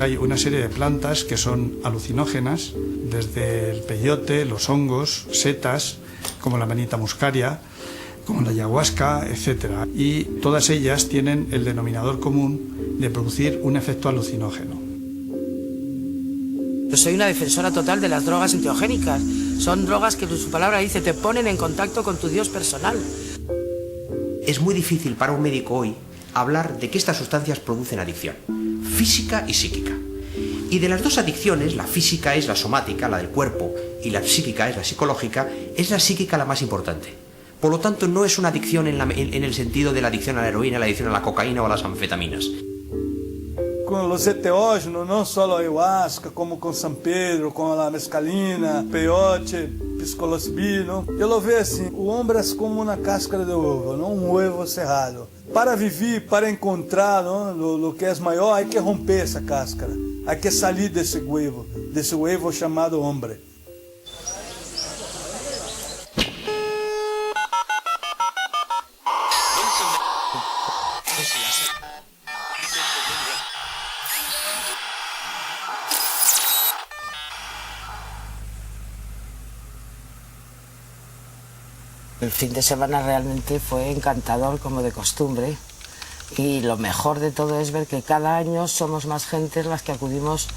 Hay una serie de plantas que son alucinógenas, desde el peyote, los hongos, setas, como la manita muscaria, como la ayahuasca, etc. Y todas ellas tienen el denominador común de producir un efecto alucinógeno. Yo soy una defensora total de las drogas enteogénicas. Son drogas que, su palabra dice, te ponen en contacto con tu Dios personal. Es muy difícil para un médico hoy hablar de que estas sustancias producen adicción, física y psíquica. Y de las dos adicciones, la física es la somática, la del cuerpo, y la psíquica es la psicológica, es la psíquica la más importante. Por lo tanto, no es una adicción en el sentido de la adicción a la heroína, la adicción a la cocaína o a las anfetaminas. Com os enteógenos, não só a ayahuasca, como com San Pedro, com a mescalina, peyote, psilocibino. Eu lo vejo assim, o homem é como uma cáscara de ovo, não um ovo cerrado. Para viver, para encontrar o que é maior, há que romper essa cáscara, há que sair desse ovo chamado homem. El fin de semana realmente fue encantador, como de costumbre, y lo mejor de todo es ver que cada año somos más gentes las que acudimos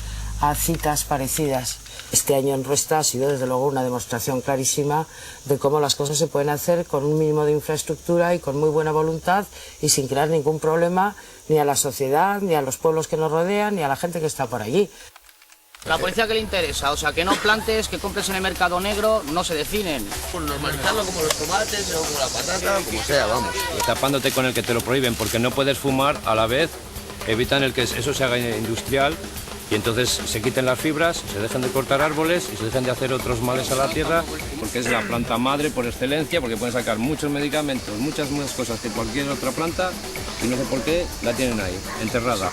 a citas parecidas. Este año en Ruesta ha sido desde luego una demostración clarísima de cómo las cosas se pueden hacer con un mínimo de infraestructura y con muy buena voluntad y sin crear ningún problema ni a la sociedad, ni a los pueblos que nos rodean, ni a la gente que está por allí. La policía que le interesa, o sea, que no plantes, que compres en el mercado negro, no se definen. Pues normalizarlo como los tomates o como la patata, como sea, vamos. Tapándote con el que te lo prohíben, porque no puedes fumar a la vez, evitan el que eso se haga industrial y entonces se quiten las fibras, se dejan de cortar árboles y se dejan de hacer otros males a la tierra, porque es la planta madre por excelencia, porque pueden sacar muchos medicamentos, muchas más cosas que cualquier otra planta y no sé por qué la tienen ahí, enterrada.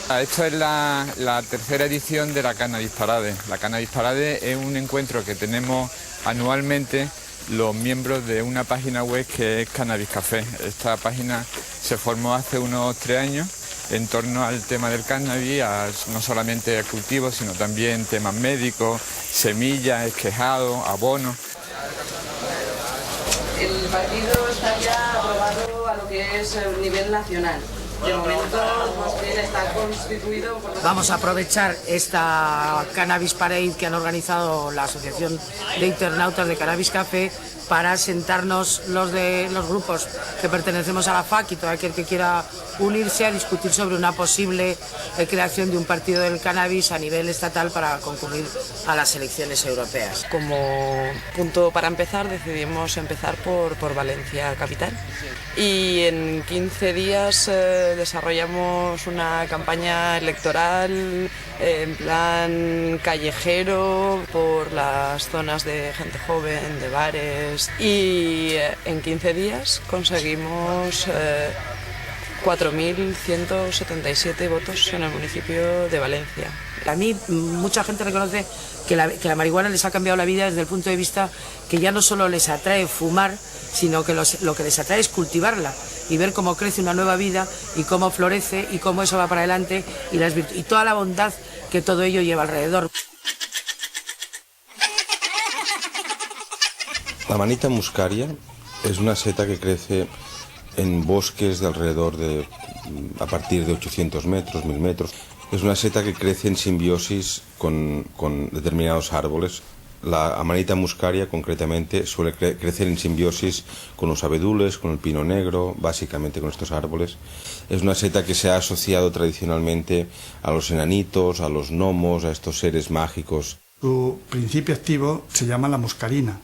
Esta es la tercera edición de la Cannabis Parade. La Cannabis Parade es un encuentro que tenemos anualmente los miembros de una página web que es Cannabis Café. Esta página se formó hace unos 3 años en torno al tema del cannabis, no solamente al cultivo, sino también temas médicos, semillas, esquejado, abono. El partido está ya aprobado a lo que es el nivel nacional. De momento, más bien está constituido por... Vamos a aprovechar esta Cannabis Parade que han organizado la Asociación de Internautas de Cannabis Café para sentarnos los grupos que pertenecemos a la FAC y todo aquel que quiera unirse a discutir sobre una posible creación de un partido del cannabis a nivel estatal para concurrir a las elecciones europeas. Como punto para empezar, decidimos empezar por Valencia capital. Y en 15 días desarrollamos una campaña electoral en plan callejero por las zonas de gente joven, de bares, y en 15 días conseguimos 4.177 votos en el municipio de Valencia. A mí mucha gente reconoce que la marihuana les ha cambiado la vida desde el punto de vista que ya no solo les atrae fumar, sino que lo que les atrae es cultivarla y ver cómo crece una nueva vida y cómo florece y cómo eso va para adelante y toda la bondad que todo ello lleva alrededor. La manita muscaria es una seta que crece en bosques de alrededor a partir de 800 metros, 1000 metros. Es una seta que crece en simbiosis con determinados árboles. La amanita muscaria, concretamente, suele crecer en simbiosis con los abedules, con el pino negro, básicamente con estos árboles. Es una seta que se ha asociado tradicionalmente a los enanitos, a los gnomos, a estos seres mágicos. Su principio activo se llama la muscarina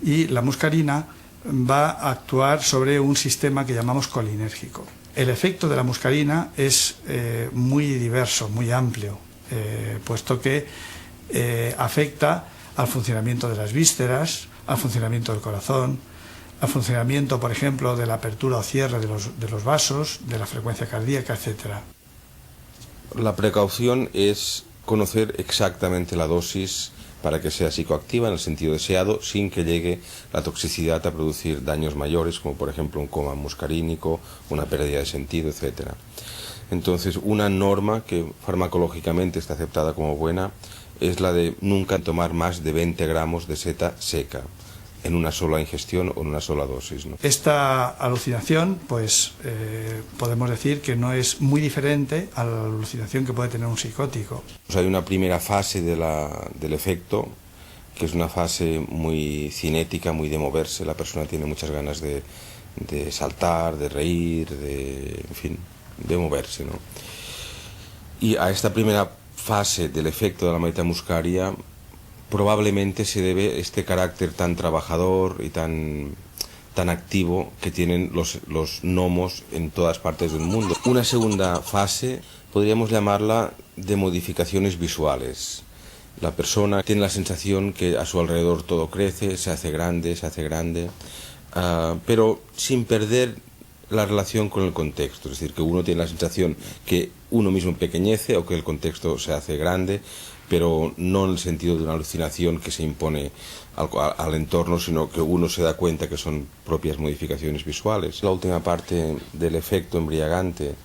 y la muscarina va a actuar sobre un sistema que llamamos colinérgico. El efecto de la muscarina es muy diverso, muy amplio, puesto que afecta al funcionamiento de las vísceras, al funcionamiento del corazón, al funcionamiento, por ejemplo, de la apertura o cierre de los vasos, de la frecuencia cardíaca, etc. La precaución es conocer exactamente la dosis para que sea psicoactiva en el sentido deseado, sin que llegue la toxicidad a producir daños mayores, como por ejemplo un coma muscarínico, una pérdida de sentido, etc. Entonces, una norma que farmacológicamente está aceptada como buena es la de nunca tomar más de 20 gramos de seta seca en una sola ingestión o en una sola dosis, ¿no? Esta alucinación, pues podemos decir que no es muy diferente a la alucinación que puede tener un psicótico. Pues hay una primera fase del efecto, que es una fase muy cinética, muy de moverse. La persona tiene muchas ganas de saltar, de reír, en fin, de moverse, ¿no? Y a esta primera fase del efecto de la manita muscaria probablemente se debe este carácter tan trabajador y tan activo que tienen los gnomos en todas partes del mundo. Una segunda fase podríamos llamarla de modificaciones visuales. La persona tiene la sensación que a su alrededor todo crece, se hace grande, pero sin perder la relación con el contexto. Es decir, que uno tiene la sensación que uno mismo empequeñece o que el contexto se hace grande, pero no en el sentido de una alucinación que se impone al entorno, sino que uno se da cuenta que son propias modificaciones visuales. La última parte del efecto embriagante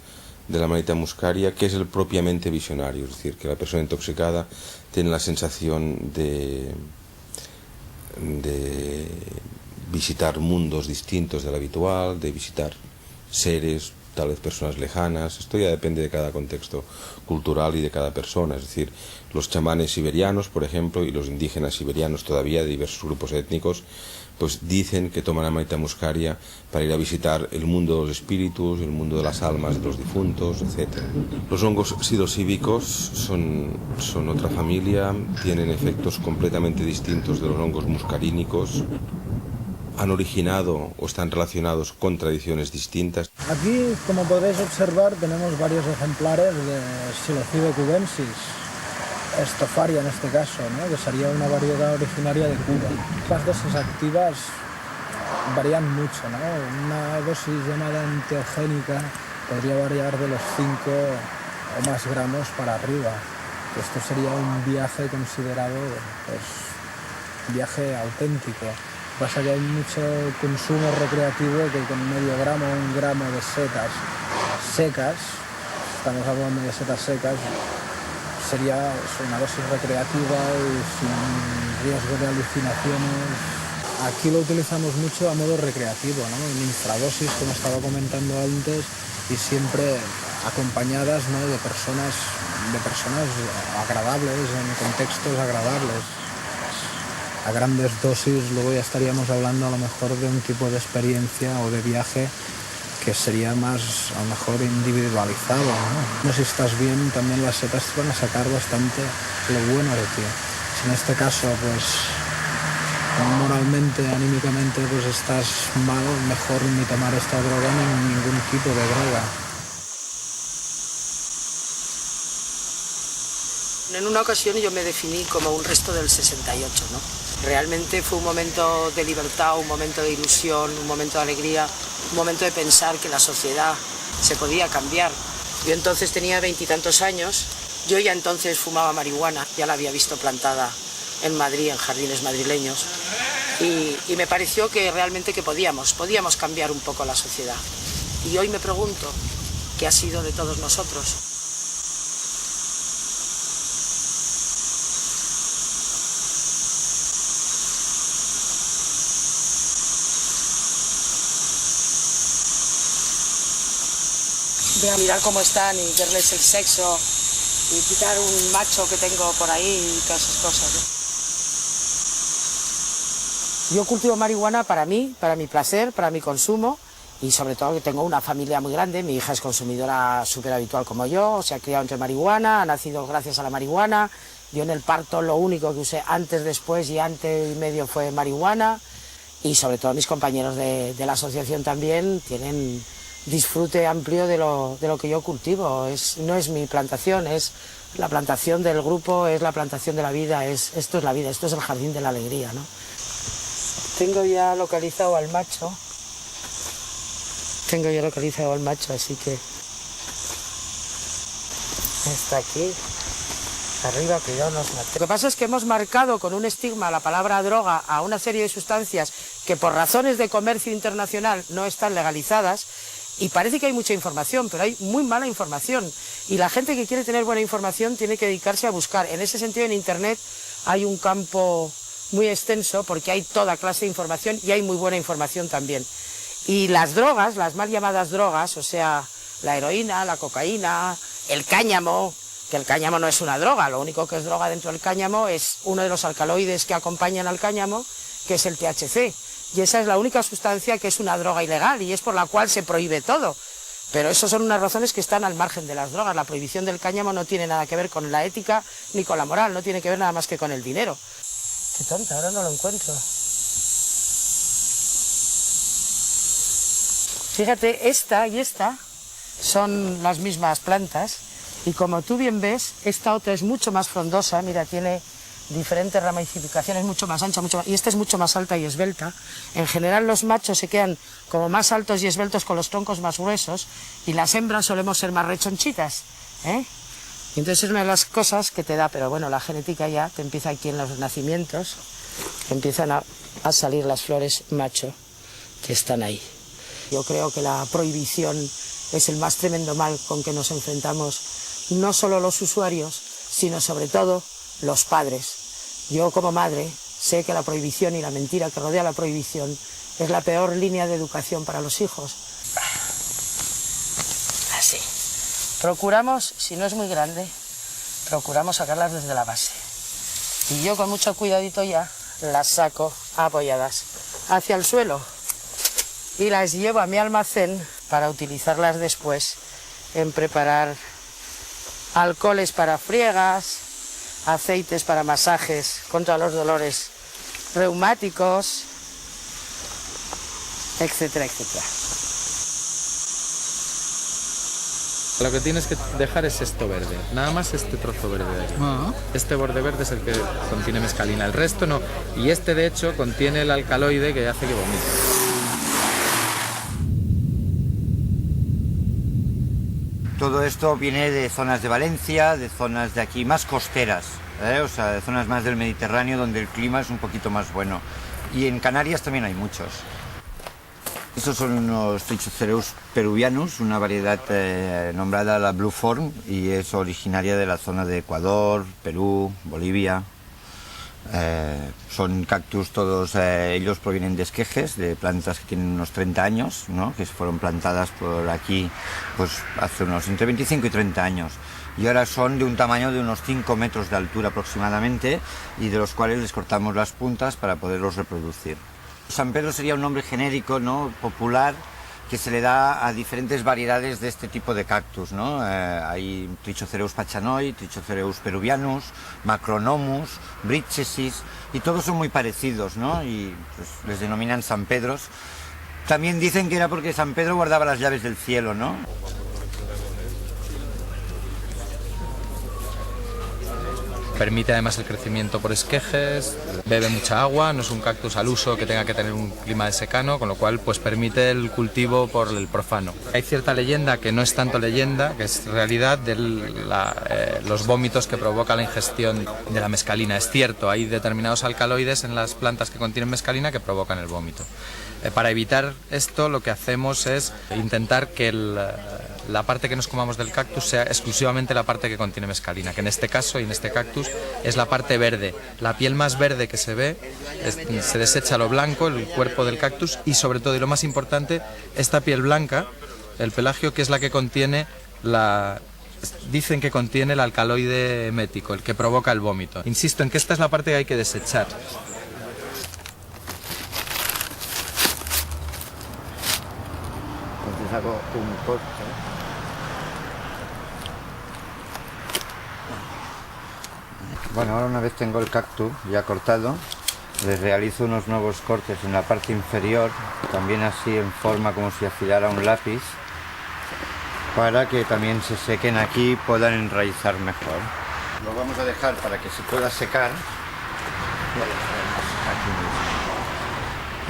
de la manita muscaria, que es el propiamente visionario, es decir, que la persona intoxicada tiene la sensación de visitar mundos distintos del habitual, de visitar seres, tal vez personas lejanas. Esto ya depende de cada contexto cultural y de cada persona. Es decir, los chamanes siberianos, por ejemplo, y los indígenas siberianos todavía de diversos grupos étnicos, pues dicen que toman la manita muscaria para ir a visitar el mundo de los espíritus, el mundo de las almas de los difuntos, etc. Los hongos psilocíbicos son otra familia, tienen efectos completamente distintos de los hongos muscarínicos. Han originado o están relacionados con tradiciones distintas. Aquí, como podéis observar, tenemos varios ejemplares de Psilocybe cubensis, estofaria en este caso, ¿no? Que sería una variedad originaria de Cuba. Las dosis activas varían mucho, ¿no? Una dosis llamada enteogénica podría variar de los 5 o más gramos para arriba. Esto sería un viaje considerado, pues, viaje auténtico. Pasa que hay mucho consumo recreativo que con medio gramo o 1 gramo de setas secas, estamos hablando de setas secas, sería una dosis recreativa y sin riesgo de alucinaciones. Aquí lo utilizamos mucho a modo recreativo, ¿no? En infradosis, como estaba comentando antes, y siempre acompañadas, ¿no?, de personas agradables, en contextos agradables. A grandes dosis luego ya estaríamos hablando a lo mejor de un tipo de experiencia o de viaje que sería más, a lo mejor, individualizado, ¿no? Si estás bien, también las setas te van a sacar bastante lo bueno de ti. Si en este caso, pues, moralmente, anímicamente, pues estás mal, mejor ni tomar esta droga ni ningún tipo de droga. En una ocasión yo me definí como un resto del 68, ¿no? Realmente fue un momento de libertad, un momento de ilusión, un momento de alegría, un momento de pensar que la sociedad se podía cambiar. Yo entonces tenía 20 y tantos años, yo ya entonces fumaba marihuana, ya la había visto plantada en Madrid, en jardines madrileños, y me pareció que realmente que podíamos cambiar un poco la sociedad. Y hoy me pregunto, ¿qué ha sido de todos nosotros? Voy a mirar cómo están y verles el sexo y quitar un macho que tengo por ahí y todas esas cosas, ¿no? Yo cultivo marihuana para mí, para mi placer, para mi consumo y sobre todo que tengo una familia muy grande. Mi hija es consumidora súper habitual como yo, se ha criado entre marihuana, ha nacido gracias a la marihuana. Yo en el parto lo único que usé antes, después y antes y medio fue marihuana y sobre todo mis compañeros de la asociación también tienen disfrute amplio de lo que yo cultivo. No es mi plantación, es la plantación del grupo, es la plantación de la vida, esto es la vida, esto es el jardín de la alegría, ¿no? Tengo ya localizado al macho, así que está aquí, arriba, cuidado, nos mate. Lo que pasa es que hemos marcado con un estigma la palabra droga a una serie de sustancias que por razones de comercio internacional no están legalizadas. Y parece que hay mucha información, pero hay muy mala información. Y la gente que quiere tener buena información tiene que dedicarse a buscar. En ese sentido, en Internet hay un campo muy extenso porque hay toda clase de información y hay muy buena información también. Y las drogas, las mal llamadas drogas, o sea, la heroína, la cocaína, el cáñamo, que el cáñamo no es una droga, lo único que es droga dentro del cáñamo es uno de los alcaloides que acompañan al cáñamo, que es el THC. Y esa es la única sustancia que es una droga ilegal y es por la cual se prohíbe todo. Pero esas son unas razones que están al margen de las drogas. La prohibición del cáñamo no tiene nada que ver con la ética ni con la moral, no tiene que ver nada más que con el dinero. Qué tonta, ahora no lo encuentro. Fíjate, esta y esta son las mismas plantas y como tú bien ves, esta otra es mucho más frondosa, mira, tiene diferentes ramificaciones, mucho más ancha, y esta es mucho más alta y esbelta. En general los machos se quedan como más altos y esbeltos con los troncos más gruesos y las hembras solemos ser más rechonchitas, ¿eh? Y entonces es una de las cosas que te da, pero bueno, la genética ya te empieza aquí en los nacimientos, empiezan a salir las flores macho que están ahí. Yo creo que la prohibición es el más tremendo mal con que nos enfrentamos, no solo los usuarios, sino sobre todo los padres. Yo como madre sé que la prohibición y la mentira que rodea la prohibición es la peor línea de educación para los hijos. Así. Procuramos, si no es muy grande, procuramos sacarlas desde la base. Y yo con mucho cuidadito ya las saco apoyadas hacia el suelo y las llevo a mi almacén para utilizarlas después en preparar alcoholes para friegas, aceites para masajes contra los dolores reumáticos, etcétera, etcétera. Lo que tienes que dejar es esto verde, nada más este trozo verde de aquí. Este borde verde es el que contiene mescalina, el resto no. Y este de hecho contiene el alcaloide que hace que vomite. Todo esto viene de zonas de Valencia, de zonas de aquí más costeras, o sea, de zonas más del Mediterráneo donde el clima es un poquito más bueno. Y en Canarias también hay muchos. Estos son unos Trichocereus peruvianus, una variedad nombrada la Blue Form y es originaria de la zona de Ecuador, Perú, Bolivia. Son cactus todos, ellos provienen de esquejes, de plantas que tienen unos 30 años, ¿no? Que fueron plantadas por aquí pues, hace unos entre 25 y 30 años. Y ahora son de un tamaño de unos 5 metros de altura aproximadamente y de los cuales les cortamos las puntas para poderlos reproducir. San Pedro sería un nombre genérico, ¿no? Popular, que se le da a diferentes variedades de este tipo de cactus, ¿no? Hay Trichocereus pachanoi, Trichocereus peruvianus, Macronomus, Britchesis, y todos son muy parecidos, ¿no? Y pues, les denominan San Pedros. También dicen que era porque San Pedro guardaba las llaves del cielo, ¿no? Permite además el crecimiento por esquejes, bebe mucha agua, no es un cactus al uso que tenga que tener un clima de secano, con lo cual pues permite el cultivo por el profano. Hay cierta leyenda que no es tanto leyenda, que es realidad de los vómitos que provoca la ingestión de la mescalina. Es cierto, hay determinados alcaloides en las plantas que contienen mescalina que provocan el vómito. Para evitar esto lo que hacemos es intentar que la parte que nos comamos del cactus sea exclusivamente la parte que contiene mescalina, que en este caso y en este cactus es la parte verde. La piel más verde que se ve, se desecha lo blanco, el cuerpo del cactus y sobre todo, y lo más importante, esta piel blanca, el pelagio, que es la que contiene dicen que contiene el alcaloide emético, el que provoca el vómito. Insisto en que esta es la parte que hay que desechar. Entonces hago un corte. Bueno, ahora una vez tengo el cactus ya cortado, les realizo unos nuevos cortes en la parte inferior, también así en forma como si afilara un lápiz, para que también se sequen aquí y puedan enraizar mejor. Lo vamos a dejar para que se pueda secar.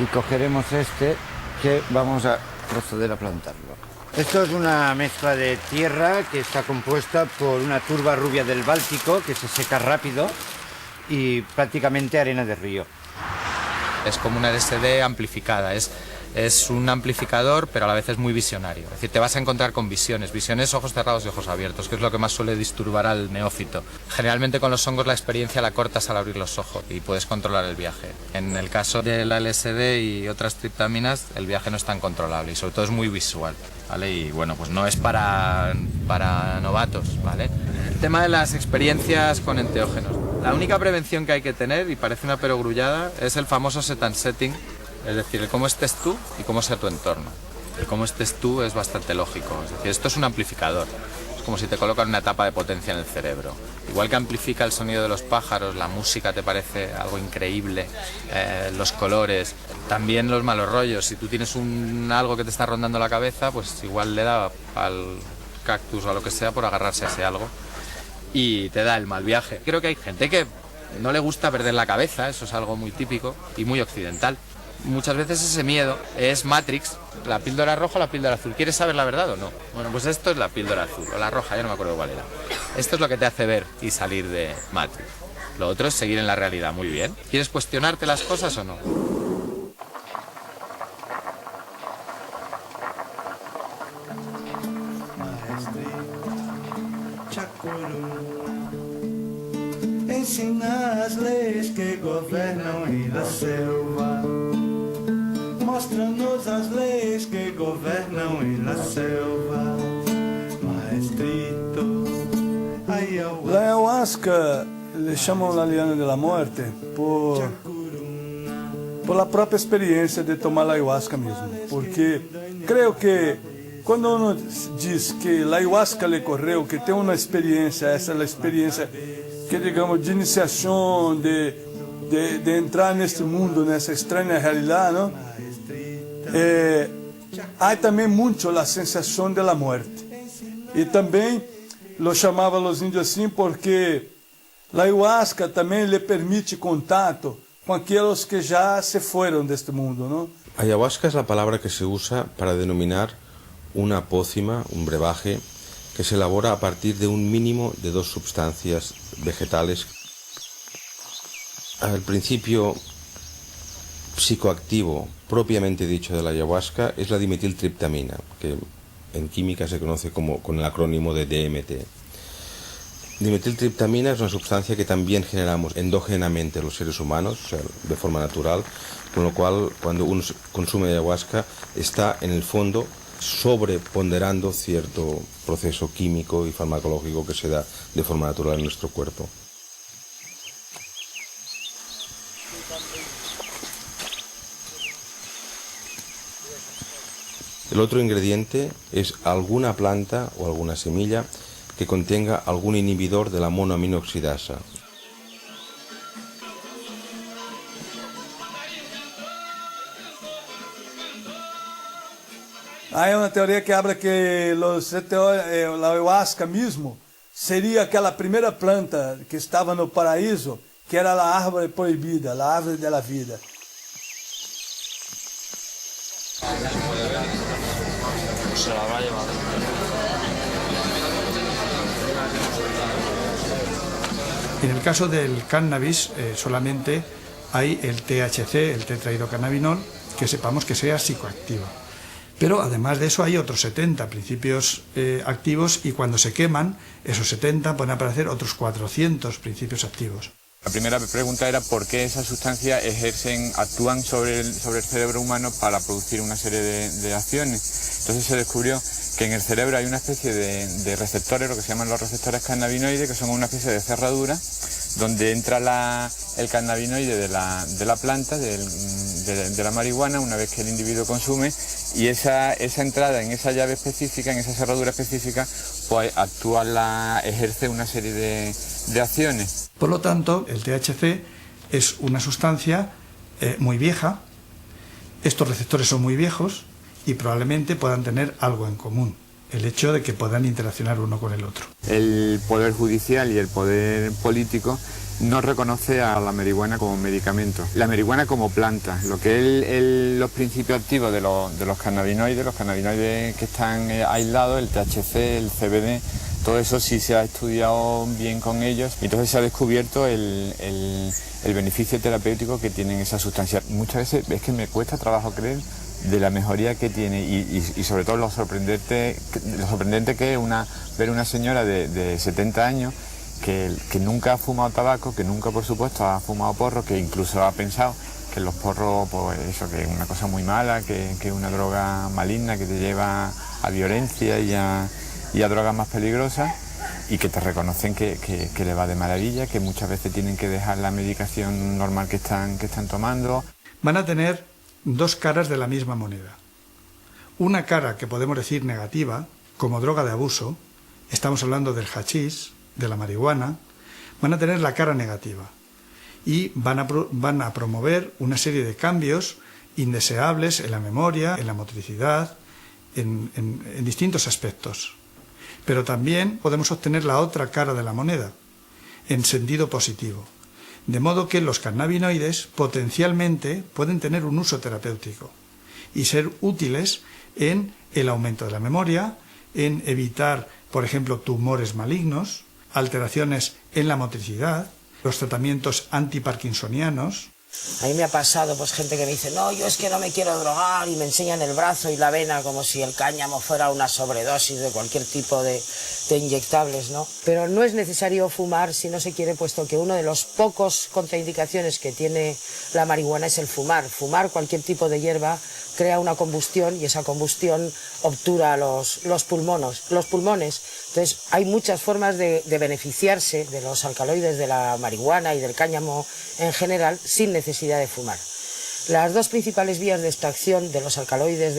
Y cogeremos este que vamos a proceder a plantarlo. Esto es una mezcla de tierra que está compuesta por una turba rubia del Báltico que se seca rápido y prácticamente arena de río. Es como una LSD amplificada, es Es un amplificador, pero a la vez es muy visionario. Es decir, te vas a encontrar con visiones, ojos cerrados y ojos abiertos, que es lo que más suele disturbar al neófito. Generalmente con los hongos la experiencia la cortas al abrir los ojos y puedes controlar el viaje. En el caso de la LSD y otras triptaminas, el viaje no es tan controlable y sobre todo es muy visual, ¿vale? Y bueno, pues no es para novatos, ¿vale? El tema de las experiencias con enteógenos. La única prevención que hay que tener, y parece una perogrullada, es el famoso set and setting. Es decir, el cómo estés tú y cómo sea tu entorno. El cómo estés tú es bastante lógico. Es decir, esto es un amplificador. Es como si te colocan una tapa de potencia en el cerebro. Igual que amplifica el sonido de los pájaros, la música te parece algo increíble, los colores, también los malos rollos. Si tú tienes algo que te está rondando la cabeza, pues igual le da al cactus o a lo que sea por agarrarse a ese algo y te da el mal viaje. Creo que hay gente que no le gusta perder la cabeza, eso es algo muy típico y muy occidental. Muchas veces ese miedo es Matrix, la píldora roja o la píldora azul. ¿Quieres saber la verdad o no? Bueno, pues esto es la píldora azul, o la roja, ya no me acuerdo cuál era. Esto es lo que te hace ver y salir de Matrix. Lo otro es seguir en la realidad, muy bien. ¿Quieres cuestionarte las cosas o no? Ensina as leis que governam em la selva. Mostra-nos as leis que governam em la selva. Maestrito, la ayahuasca le chamam la liana de la muerte por la própria experiência de tomar la ayahuasca mesmo. Porque creio que quando uno diz que la ayahuasca le correu, que tem uma experiência, essa é a experiência que digamos de iniciação, de entrar neste mundo, nessa estranha realidade, não? Há também muito a sensação da morte. E também lo chamavam os índios assim porque a ayahuasca também lhe permite contato com aqueles que já se foram deste mundo, não? Ayahuasca es la palabra que se usa para denominar una pócima, un brebaje, que se elabora a partir de un mínimo de 2 sustancias vegetales. Al principio psicoactivo propiamente dicho de la ayahuasca es la dimetiltriptamina, que en química se conoce con el acrónimo de DMT. Dimetiltriptamina es una sustancia que también generamos endógenamente los seres humanos, o sea, de forma natural, con lo cual cuando uno consume ayahuasca está en el fondo sobreponderando cierto proceso químico y farmacológico que se da de forma natural en nuestro cuerpo. El otro ingrediente es alguna planta o alguna semilla que contenga algún inhibidor de la monoaminoxidasa. Hay una teoría que habla que la ayahuasca mismo sería aquella primera planta que estaba en el paraíso, que era la árvore prohibida, la árvore de la vida. Se la va a llevar. En el caso del cannabis solamente hay el THC, el tetrahidrocannabinol, que sepamos que sea psicoactivo. Pero además de eso hay otros 70 principios activos y cuando se queman, esos 70 pueden aparecer otros 400 principios activos. La primera pregunta era por qué esas sustancias actúan sobre el cerebro humano para producir una serie de acciones. Entonces se descubrió que en el cerebro hay una especie de receptores, lo que se llaman los receptores cannabinoides, que son una especie de cerradura donde entra el cannabinoide de la planta, de la marihuana, una vez que el individuo consume, y esa entrada en esa llave específica, en esa cerradura específica, pues ejerce una serie de acciones. Por lo tanto, el THC es una sustancia muy vieja, estos receptores son muy viejos y probablemente puedan tener algo en común, el hecho de que puedan interaccionar uno con el otro. El poder judicial y el poder político no reconoce a la marihuana como medicamento, la marihuana como planta. Lo que es los principios activos de los cannabinoides que están aislados, el THC, el CBD, todo eso sí se ha estudiado bien con ellos, y entonces se ha descubierto el beneficio terapéutico que tienen esas sustancias. Muchas veces es que me cuesta trabajo creer de la mejoría que tiene y sobre todo lo sorprendente que es ver una señora de 70 años que nunca ha fumado tabaco, que nunca por supuesto ha fumado porro, que incluso ha pensado que los porros, pues eso, que es una cosa muy mala, que es una droga maligna que te lleva a violencia y a drogas más peligrosas, y que te reconocen que le va de maravilla, que muchas veces tienen que dejar la medicación normal que están tomando. Van a tener dos caras de la misma moneda. Una cara que podemos decir negativa, como droga de abuso, estamos hablando del hachís, de la marihuana, van a tener la cara negativa y van a promover una serie de cambios indeseables en la memoria, en la motricidad, en distintos aspectos. Pero también podemos obtener la otra cara de la moneda, en sentido positivo. De modo que los cannabinoides potencialmente pueden tener un uso terapéutico y ser útiles en el aumento de la memoria, en evitar, por ejemplo, tumores malignos, alteraciones en la motricidad, los tratamientos antiparkinsonianos. A mí me ha pasado pues gente que me dice, no, yo es que no me quiero drogar, y me enseñan el brazo y la vena como si el cáñamo fuera una sobredosis de cualquier tipo de inyectables, ¿no? Pero no es necesario fumar si no se quiere, puesto que una de las pocas contraindicaciones que tiene la marihuana es el fumar. Fumar cualquier tipo de hierba crea una combustión y esa combustión obtura los pulmones. Entonces hay muchas formas de beneficiarse de los alcaloides de la marihuana y del cáñamo en general sin necesidad de fumar. Las dos principales vías de extracción de los alcaloides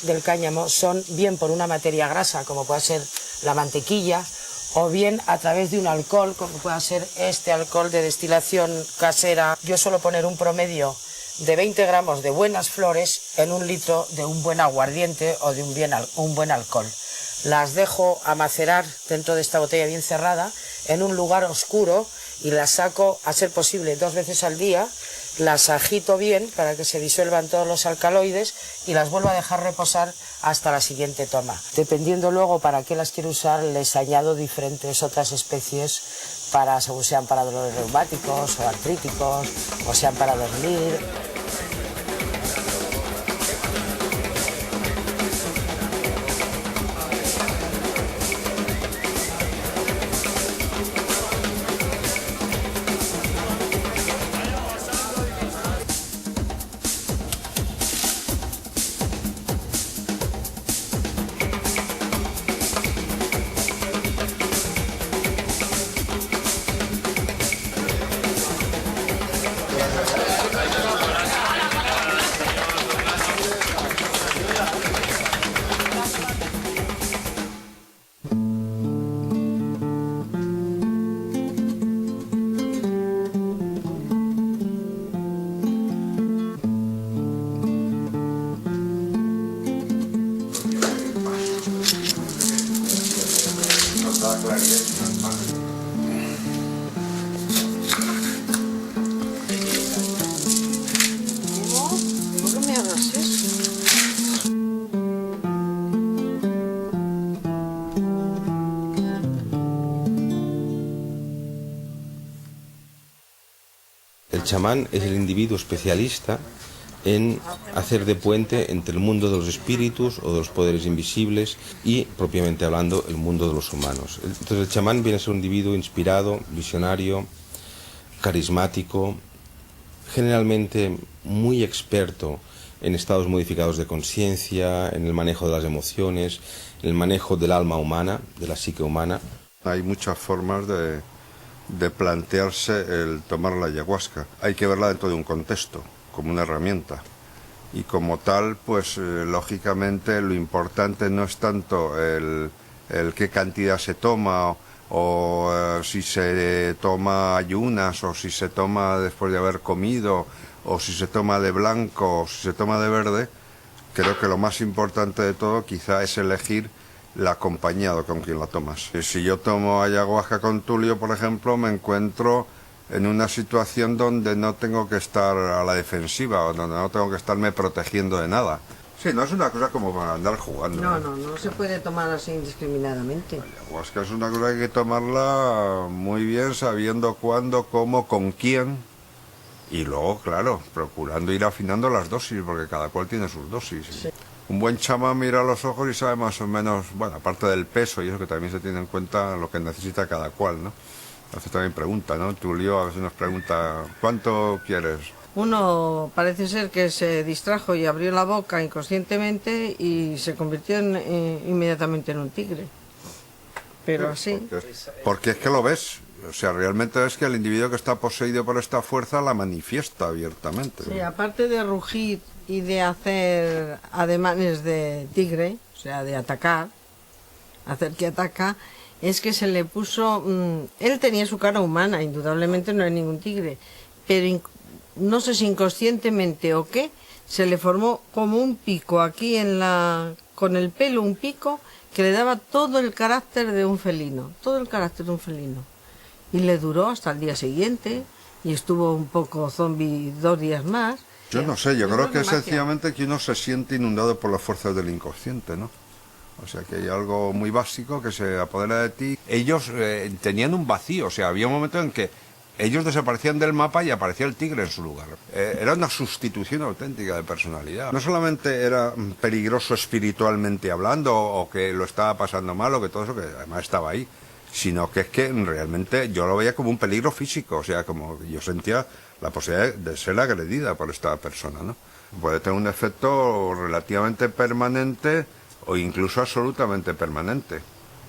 del cáñamo son bien por una materia grasa, como puede ser la mantequilla, o bien a través de un alcohol, como puede ser este alcohol de destilación casera. Yo suelo poner un promedio de 20 gramos de buenas flores en 1 litro de un buen aguardiente o de un buen alcohol. Las dejo a macerar dentro de esta botella bien cerrada en un lugar oscuro y las saco, a ser posible, 2 veces al día. Las agito bien para que se disuelvan todos los alcaloides y las vuelvo a dejar reposar hasta la siguiente toma. Dependiendo luego para qué las quiero usar, les añado diferentes otras especies según sean para dolores reumáticos o artríticos, o sean para dormir. El chamán es el individuo especialista en hacer de puente entre el mundo de los espíritus o de los poderes invisibles y, propiamente hablando, el mundo de los humanos. Entonces el chamán viene a ser un individuo inspirado, visionario, carismático, generalmente muy experto en estados modificados de conciencia, en el manejo de las emociones, en el manejo del alma humana, de la psique humana. Hay muchas formas de plantearse el tomar la ayahuasca. Hay que verla dentro de un contexto, como una herramienta. Y como tal, pues lógicamente lo importante no es tanto el qué cantidad se toma o si se toma ayunas o si se toma después de haber comido o si se toma de blanco o si se toma de verde. Creo que lo más importante de todo quizá es elegir la acompañado con quien la tomas. Si yo tomo ayahuasca con Tulio, por ejemplo, me encuentro en una situación donde no tengo que estar a la defensiva o donde no tengo que estarme protegiendo de nada. Sí, no es una cosa como para andar jugando. No se puede tomar así indiscriminadamente. La ayahuasca es una cosa que hay que tomarla muy bien, sabiendo cuándo, cómo, con quién Y luego, claro, procurando ir afinando las dosis, porque cada cual tiene sus dosis. Sí. Un buen chamán mira a los ojos y sabe más o menos, bueno, aparte del peso y eso, que también se tiene en cuenta lo que necesita cada cual, ¿no? A veces también pregunta, ¿no? Tulio a veces nos pregunta, ¿cuánto quieres? Uno parece ser que se distrajo y abrió la boca inconscientemente y se convirtió inmediatamente en un tigre. Pero así. Porque es que lo ves. O sea, realmente es que el individuo que está poseído por esta fuerza la manifiesta abiertamente. Sí, aparte de rugir y de hacer ademanes de tigre, o sea, de atacar, hacer que ataca, es que se le puso... él tenía su cara humana, indudablemente no es ningún tigre, pero no sé si inconscientemente o qué, se le formó como un pico aquí con el pelo, un pico que le daba todo el carácter de un felino, todo el carácter de un felino. Y le duró hasta el día siguiente y estuvo un poco zombie 2 días más. Yo no sé, yo creo que es sencillamente que uno se siente inundado por las fuerzas del inconsciente, ¿no? O sea, que hay algo muy básico que se apodera de ti. Ellos tenían un vacío, o sea, había un momento en que ellos desaparecían del mapa y aparecía el tigre en su lugar. Era una sustitución auténtica de personalidad. No solamente era peligroso espiritualmente hablando, o que lo estaba pasando mal, o que todo eso, que además estaba ahí, sino que es que realmente yo lo veía como un peligro físico, o sea, como yo sentía la posibilidad de ser agredida por esta persona, ¿no? Puede tener un efecto relativamente permanente o incluso absolutamente permanente.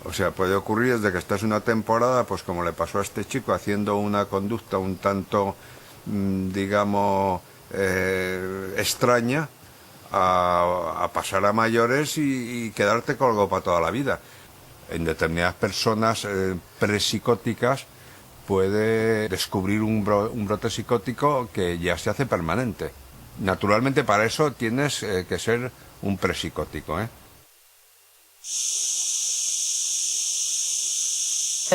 O sea, puede ocurrir desde que estás una temporada, pues como le pasó a este chico, haciendo una conducta un tanto, digamos, extraña, a pasar a mayores y quedarte colgado para toda la vida. En determinadas personas prepsicóticas puede descubrir un brote psicótico que ya se hace permanente. Naturalmente para eso tienes que ser un prepsicótico, ¿eh?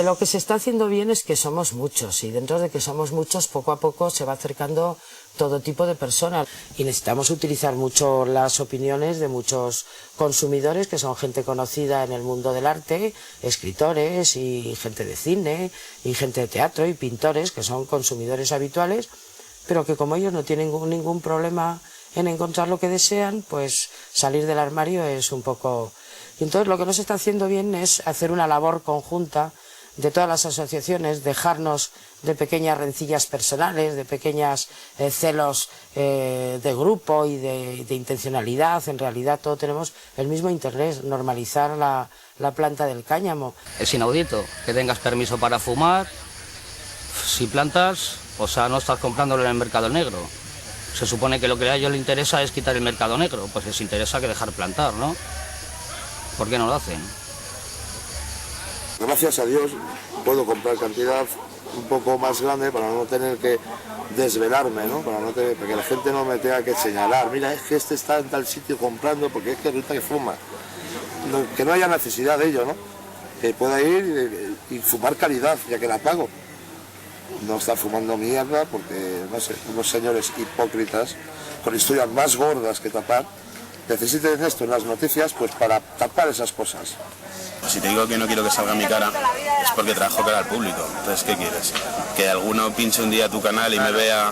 Lo que se está haciendo bien es que somos muchos y dentro de que somos muchos poco a poco se va acercando todo tipo de personas y necesitamos utilizar mucho las opiniones de muchos consumidores que son gente conocida en el mundo del arte, escritores y gente de cine y gente de teatro y pintores que son consumidores habituales, pero que como ellos no tienen ningún problema en encontrar lo que desean, pues salir del armario es un poco... Y entonces lo que no se está haciendo bien es hacer una labor conjunta de todas las asociaciones, dejarnos de pequeñas rencillas personales, de pequeños celos de grupo y de intencionalidad. En realidad todos tenemos el mismo interés, normalizar la planta del cáñamo. Es inaudito que tengas permiso para fumar si plantas, o sea, no estás comprándolo en el mercado negro. Se supone que lo que a ellos les interesa es quitar el mercado negro, pues les interesa que dejar plantar, ¿no? ¿Por qué no lo hacen? Gracias a Dios puedo comprar cantidad un poco más grande para no tener que desvelarme, ¿no? Para que la gente no me tenga que señalar, mira, es que este está en tal sitio comprando porque es que resulta que fuma. Que no haya necesidad de ello, ¿no? Que pueda ir y fumar calidad, ya que la pago. No estar fumando mierda porque, no sé, unos señores hipócritas con historias más gordas que tapar necesiten esto en las noticias pues para tapar esas cosas. Si te digo que no quiero que salga mi cara es porque trabajo cara al público. Entonces, ¿qué quieres? ¿Que alguno pinche un día tu canal y me vea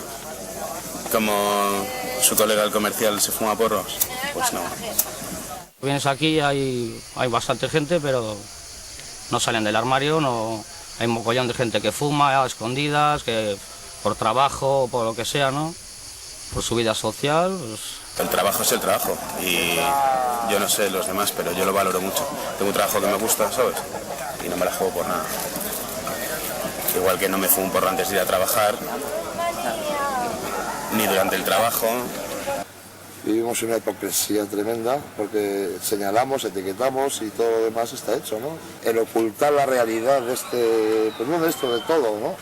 como su colega del comercial se fuma porros? Pues no. Vienes aquí, hay bastante gente, pero no salen del armario, no hay un mogollón de gente que fuma a escondidas, que por trabajo o por lo que sea, ¿no? Por su vida social, pues... El trabajo es el trabajo y yo no sé los demás, pero yo lo valoro mucho. Tengo un trabajo que me gusta, ¿sabes? Y no me la juego por nada. Igual que no me fumo un porro antes de ir a trabajar, ni durante el trabajo. Vivimos una hipocresía tremenda porque señalamos, etiquetamos y todo lo demás está hecho, ¿no? El ocultar la realidad de pues no de esto, de todo, ¿no?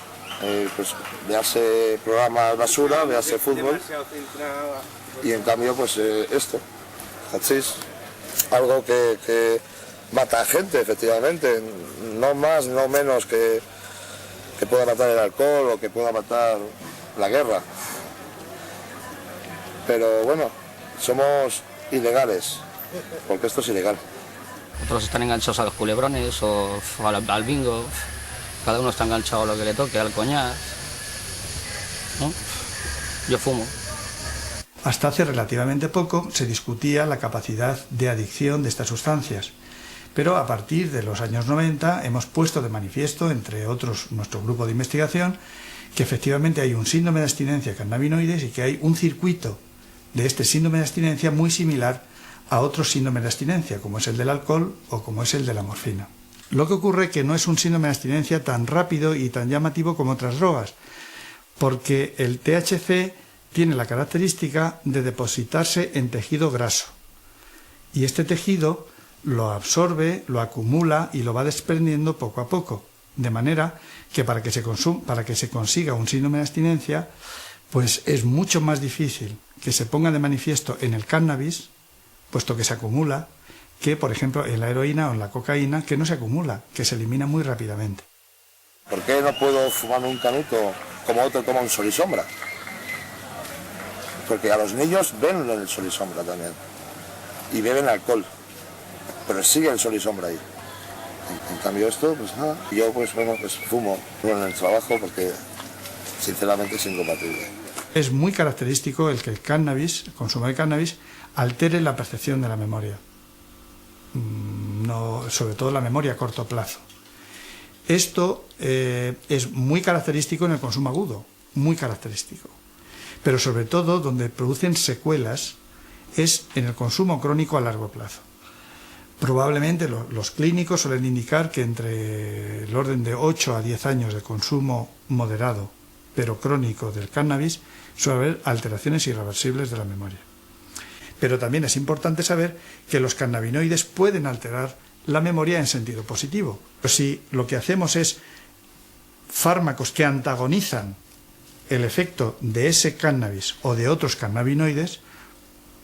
Pues véase programas basura, véase fútbol y en cambio pues esto, ¿cachis? Algo que mata a gente, efectivamente, no más, no menos que pueda matar el alcohol o que pueda matar la guerra. Pero bueno, somos ilegales, porque esto es ilegal. Otros están enganchados a los culebrones o al bingo, cada uno está enganchado a lo que le toque, al coñac, ¿no? Yo fumo. Hasta hace relativamente poco se discutía la capacidad de adicción de estas sustancias, pero a partir de los años 90 hemos puesto de manifiesto, entre otros nuestro grupo de investigación, que efectivamente hay un síndrome de abstinencia de cannabinoides y que hay un circuito de este síndrome de abstinencia muy similar a otros síndromes de abstinencia, como es el del alcohol o como es el de la morfina. Lo que ocurre es que no es un síndrome de abstinencia tan rápido y tan llamativo como otras drogas, porque el THC tiene la característica de depositarse en tejido graso. Y este tejido lo absorbe, lo acumula y lo va desprendiendo poco a poco. De manera que para que se consiga un síndrome de abstinencia, pues es mucho más difícil que se ponga de manifiesto en el cannabis, puesto que se acumula, que por ejemplo en la heroína o en la cocaína, que no se acumula, que se elimina muy rápidamente. ¿Por qué no puedo fumarme un canuto como otro toma un sol y sombra? Porque a los niños ven el sol y sombra también. Y beben alcohol. Pero sigue el sol y sombra ahí. En cambio esto, pues nada. Yo pues fumo en el trabajo porque sinceramente es incompatible. Es muy característico el que el consumo de cannabis, altere la percepción de la memoria. No, sobre todo la memoria a corto plazo. Esto es muy característico en el consumo agudo, muy característico. Pero sobre todo donde producen secuelas es en el consumo crónico a largo plazo. Probablemente los clínicos suelen indicar que entre el orden de 8 a 10 años de consumo moderado, pero crónico del cannabis, suele haber alteraciones irreversibles de la memoria. Pero también es importante saber que los cannabinoides pueden alterar la memoria en sentido positivo. Pero si lo que hacemos es fármacos que antagonizan el efecto de ese cannabis o de otros cannabinoides,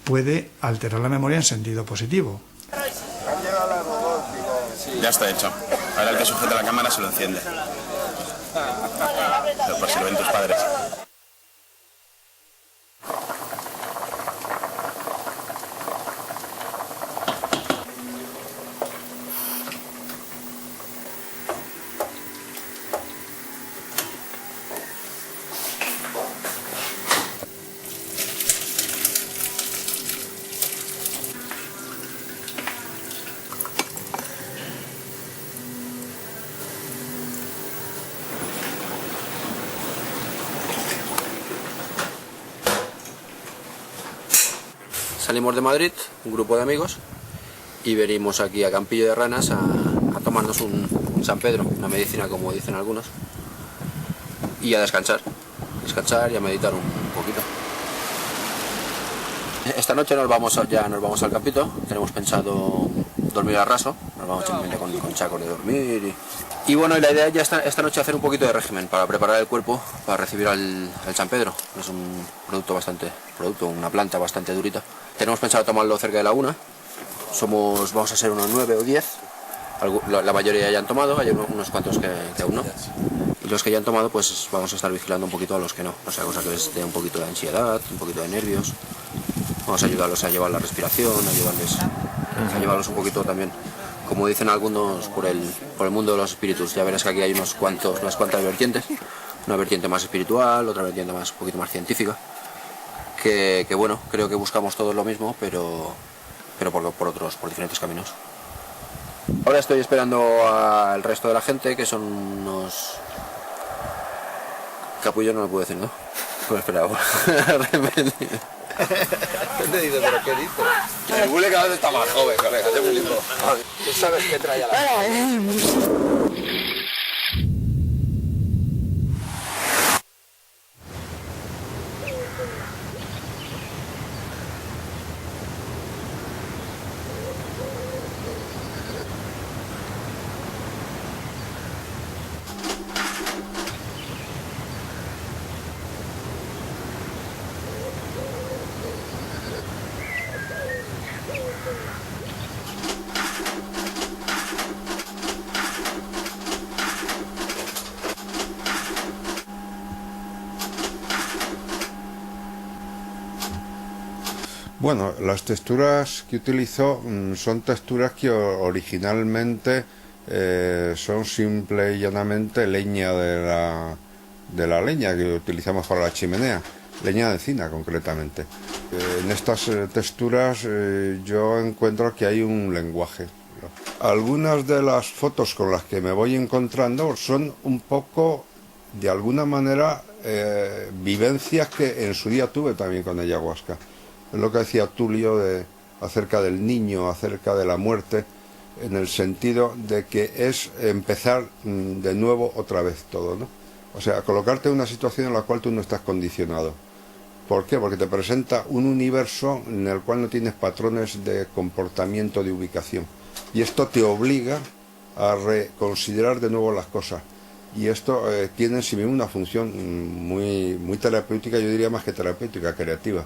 puede alterar la memoria en sentido positivo. Ya está hecho. Ahora el que sujeta la cámara se lo enciende. Pero por si lo ven tus padres. Salimos de Madrid, un grupo de amigos, y venimos aquí a Campillo de Ranas a tomarnos un San Pedro, una medicina como dicen algunos, y a descansar y a meditar un poquito. Esta noche nos vamos al campito, tenemos pensado dormir al raso, nos vamos simplemente con sacos de dormir y bueno, y la idea es ya esta noche hacer un poquito de régimen para preparar el cuerpo para recibir al San Pedro. Es un una planta bastante durita. Tenemos pensado tomarlo cerca de la 1. Vamos a ser unos 9 o 10. La mayoría ya han tomado, hay unos cuantos que aún no. Y los que ya han tomado, pues vamos a estar vigilando un poquito a los que no. O sea, cosa que les dé un poquito de ansiedad, un poquito de nervios. Vamos a ayudarlos a llevar la respiración, a llevarlos un poquito también, como dicen algunos, por el mundo de los espíritus. Ya verás que aquí hay unas cuantas vertientes. Una vertiente más espiritual, otra vertiente un poquito más científica. Que bueno, creo que buscamos todos lo mismo, pero por diferentes caminos. Ahora estoy esperando al resto de la gente, que son unos... Capullo no lo puedo decir, ¿no? Pues esperaba. ¿Qué te dice? ¿Pero qué dice? El bule cada vez está más joven, colega, te bullying. ¿Tú sabes qué trae a la... Bueno, las texturas que utilizo son texturas que originalmente son simple y llanamente leña de la leña que utilizamos para la chimenea. leña de encina concretamente. En estas texturas yo encuentro que hay un lenguaje. Algunas de las fotos con las que me voy encontrando son un poco, de alguna manera, vivencias que en su día tuve también con ayahuasca. Es lo que decía Tulio acerca del niño, acerca de la muerte, en el sentido de que es empezar de nuevo otra vez todo, ¿no? O sea, colocarte en una situación en la cual tú no estás condicionado. ¿Por qué? Porque te presenta un universo en el cual no tienes patrones de comportamiento, de ubicación. Y esto te obliga a reconsiderar de nuevo las cosas. Y esto tiene en sí mismo una función muy terapéutica, yo diría más que terapéutica, creativa.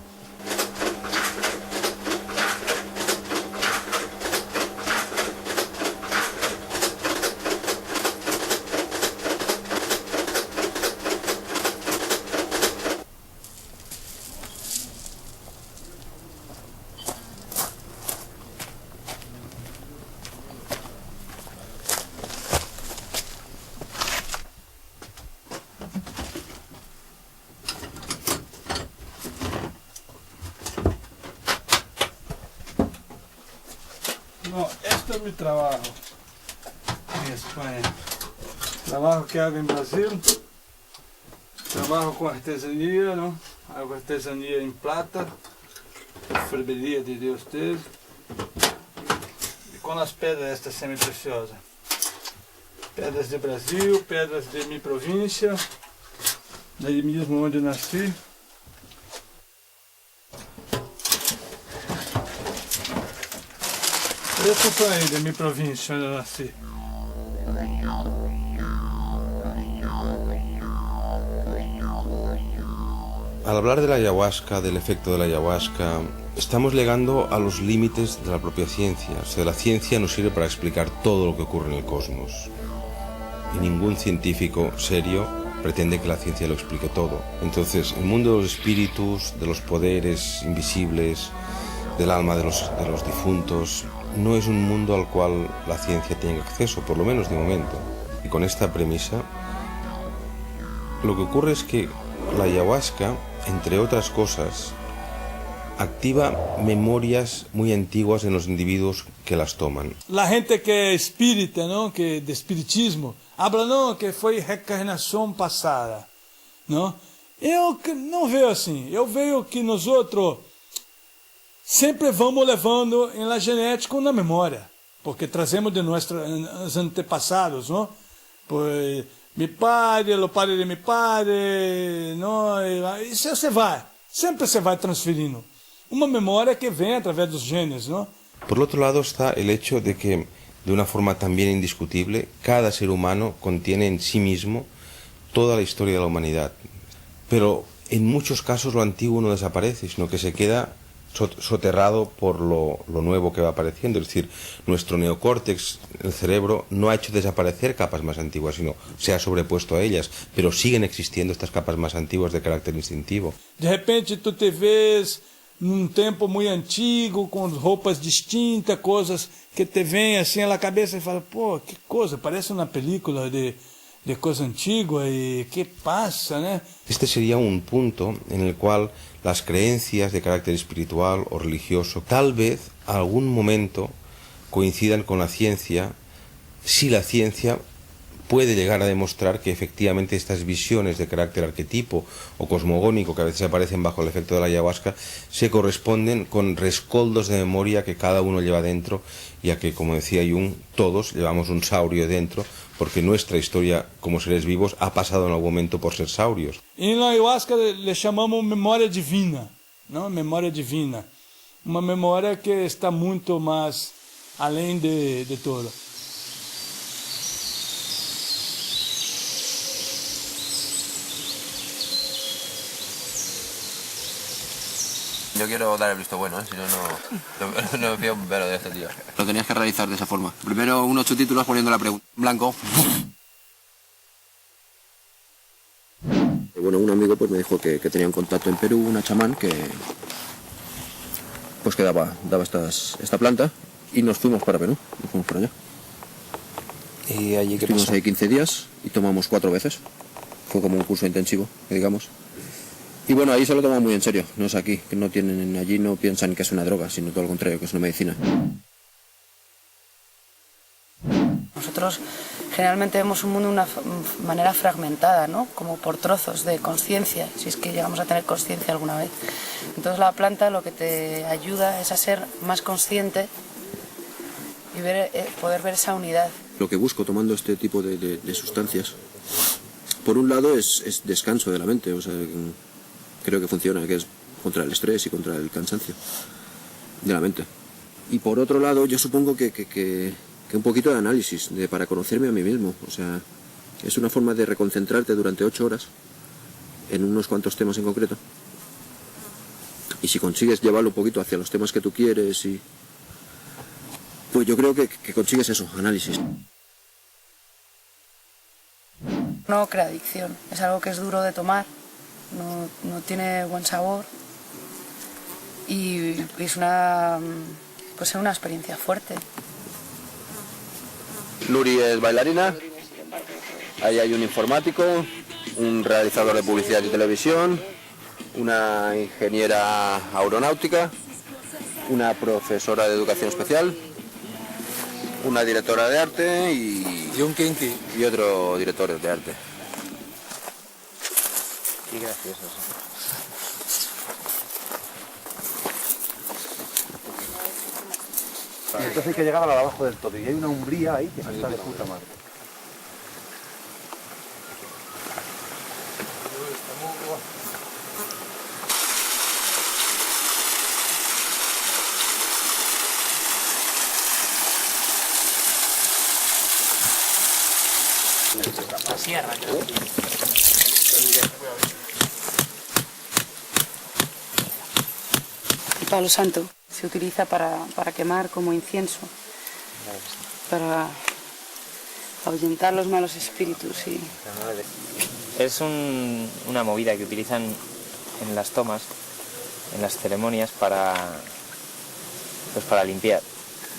No, este es mi trabajo en España. Trabajo que hago en Brasil. Trabajo con artesanía, ¿no? Hago artesanía en plata, orfebrería de ustedes. Y con las pedras estas semipreciosas. Pedras de Brasil, pedras de mi provincia, de ahí mismo donde nací. Estos son ahí de mi provincia donde nací. Al hablar de la ayahuasca, del efecto de la ayahuasca, estamos llegando a los límites de la propia ciencia. O sea, la ciencia nos sirve para explicar todo lo que ocurre en el cosmos. Y ningún científico serio pretende que la ciencia lo explique todo. Entonces, el mundo de los espíritus, de los poderes invisibles, del alma de los difuntos, no es un mundo al cual la ciencia tenga acceso, por lo menos de momento. Y con esta premisa, lo que ocurre es que la ayahuasca, entre otras cosas, activa memorias muy antiguas en los individuos que las toman. La gente que es espírita, ¿no? Que de espiritismo, habla, no, que foi reencarnação passada, não? Eu não vejo assim. Eu vejo que nós outros sempre vamos levando em la genética ou na memória, porque trazemos de nossos antepassados, não? Pois mi padre, o padre de mi padre, não? Isso você vai, sempre se vai transferindo. Uma memória que vem através dos genes, ¿no? Por el otro lado está el hecho de que, de una forma también indiscutible, cada ser humano contiene en sí mismo toda la historia de la humanidad. Pero en muchos casos lo antiguo no desaparece, sino que se queda soterrado por lo nuevo que va apareciendo. Es decir, nuestro neocórtex, el cerebro, no ha hecho desaparecer capas más antiguas, sino se ha sobrepuesto a ellas, pero siguen existiendo estas capas más antiguas de carácter instintivo. De repente tú te ves num tempo muito antigo, com roupas distintas, coisas que te vêm assim na cabeça e fala, pô, que coisa, parece uma película de coisa antigua e que pasa, né? Este sería un punto en el cual las creencias de carácter espiritual o religioso tal vez a algún momento coincidan con la ciencia, si la ciencia puede llegar a demostrar que efectivamente estas visiones de carácter arquetipo o cosmogónico que a veces aparecen bajo el efecto de la ayahuasca se corresponden con rescoldos de memoria que cada uno lleva dentro, ya que, como decía Jung, todos llevamos un saurio dentro, porque nuestra historia como seres vivos ha pasado en algún momento por ser saurios. En la ayahuasca le chamamos memória divina, não? Memória divina. Uma memória que está muito mais além de todo. Yo quiero dar el visto bueno, si no, no me fío un pelo de este tío. Lo tenías que realizar de esa forma. Primero unos subtítulos poniendo la pregunta en blanco. Bueno, un amigo pues me dijo que tenía un contacto en Perú, una chamán que pues que daba esta planta y nos fuimos para Perú, nos fuimos para allá. ¿Y allí qué Estuvimos pasó? ahí 15 días y tomamos 4 veces. Fue como un curso intensivo, que digamos. Y bueno, ahí se lo toman muy en serio, no es aquí, que no tienen, allí no piensan que es una droga, sino todo lo contrario, que es una medicina. Nosotros generalmente vemos un mundo de una manera fragmentada, ¿no? Como por trozos de conciencia, si es que llegamos a tener conciencia alguna vez. Entonces la planta lo que te ayuda es a ser más consciente y poder ver esa unidad. Lo que busco tomando este tipo de sustancias, por un lado es descanso de la mente, o sea, creo que funciona, que es contra el estrés y contra el cansancio de la mente. Y por otro lado, yo supongo que un poquito de análisis, para conocerme a mí mismo, o sea, es una forma de reconcentrarte durante 8 horas en unos cuantos temas en concreto. Y si consigues llevarlo un poquito hacia los temas que tú quieres, pues yo creo que consigues eso, análisis. No crea adicción, es algo que es duro de tomar, no tiene buen sabor y es puede ser una experiencia fuerte. Nuri es bailarina, ahí hay un informático, un realizador de publicidad y televisión, una ingeniera aeronáutica, una profesora de educación especial, una directora de arte y un kinky y otro director de arte. Qué graciosos. Y entonces hay que llegar a la de abajo del todo y hay una umbría ahí que está de puta madre. Así arranca. El palo santo se utiliza para quemar como incienso, para ahuyentar los malos espíritus. Es una movida que utilizan en las tomas, en las ceremonias, para limpiar.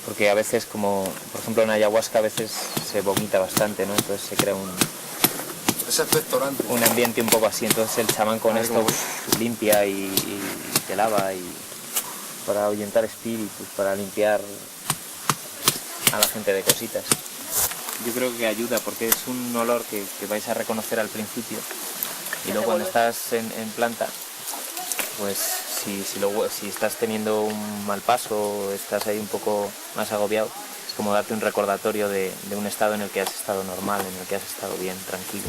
Porque a veces, como por ejemplo en ayahuasca, a veces se vomita bastante, ¿no? Entonces se crea un ambiente un poco así. Entonces el chamán con esto limpia y te lava, y para ahuyentar espíritus, para limpiar a la gente de cositas. Yo creo que ayuda porque es un olor que vais a reconocer al principio, y luego cuando estás en planta, pues si estás teniendo un mal paso, estás ahí un poco más agobiado, es como darte un recordatorio de un estado en el que has estado normal, en el que has estado bien, tranquilo.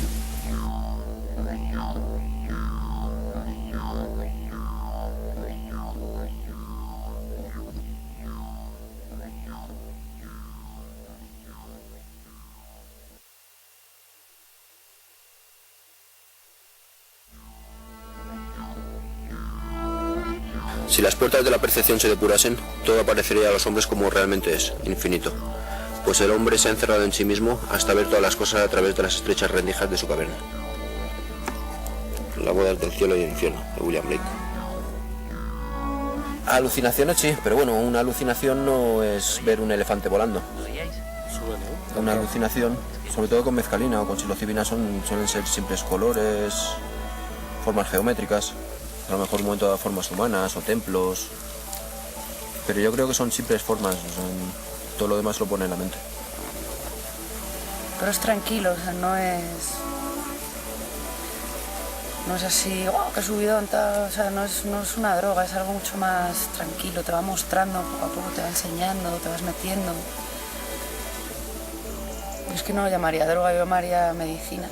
Si las puertas de la percepción se depurasen, todo aparecería a los hombres como realmente es, infinito. Pues el hombre se ha encerrado en sí mismo hasta ver todas las cosas a través de las estrechas rendijas de su caverna. La boda del cielo y el infierno, de William Blake. Alucinaciones sí, pero bueno, una alucinación no es ver un elefante volando. Una alucinación, sobre todo con mezcalina o con psilocibina, suelen ser simples colores, formas geométricas. A lo mejor un momento de formas humanas o templos, pero yo creo que son simples formas, o sea, todo lo demás lo pone en la mente. Pero es tranquilo, o sea, no es así, oh, qué subidón, tal, o sea, no es una droga, es algo mucho más tranquilo, te va mostrando poco a poco, te va enseñando, te vas metiendo. Yo es que no lo llamaría droga, yo lo llamaría medicina.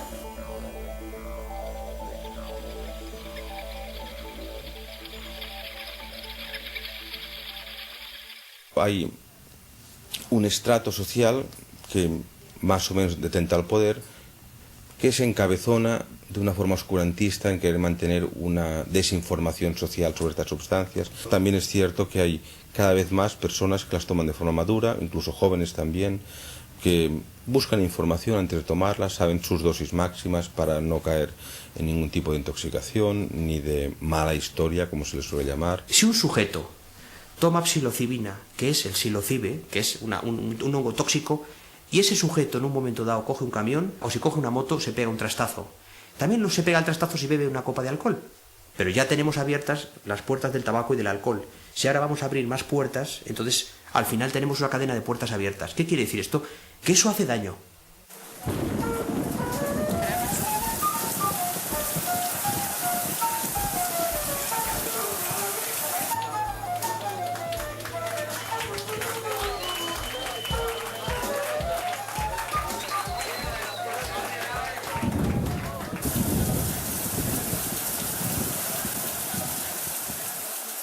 Hay un estrato social que más o menos detenta el poder, que se encabezona de una forma oscurantista en querer mantener una desinformación social sobre estas sustancias. También es cierto que hay cada vez más personas que las toman de forma madura, incluso jóvenes también, que buscan información antes de tomarlas, saben sus dosis máximas para no caer en ningún tipo de intoxicación ni de mala historia, como se les suele llamar. Si un sujeto toma psilocibina, que es el psilocibe, que es un hongo tóxico, y ese sujeto en un momento dado coge un camión o si coge una moto se pega un trastazo. También no se pega el trastazo si bebe una copa de alcohol, pero ya tenemos abiertas las puertas del tabaco y del alcohol. Si ahora vamos a abrir más puertas, entonces al final tenemos una cadena de puertas abiertas. ¿Qué quiere decir esto? Que eso hace daño.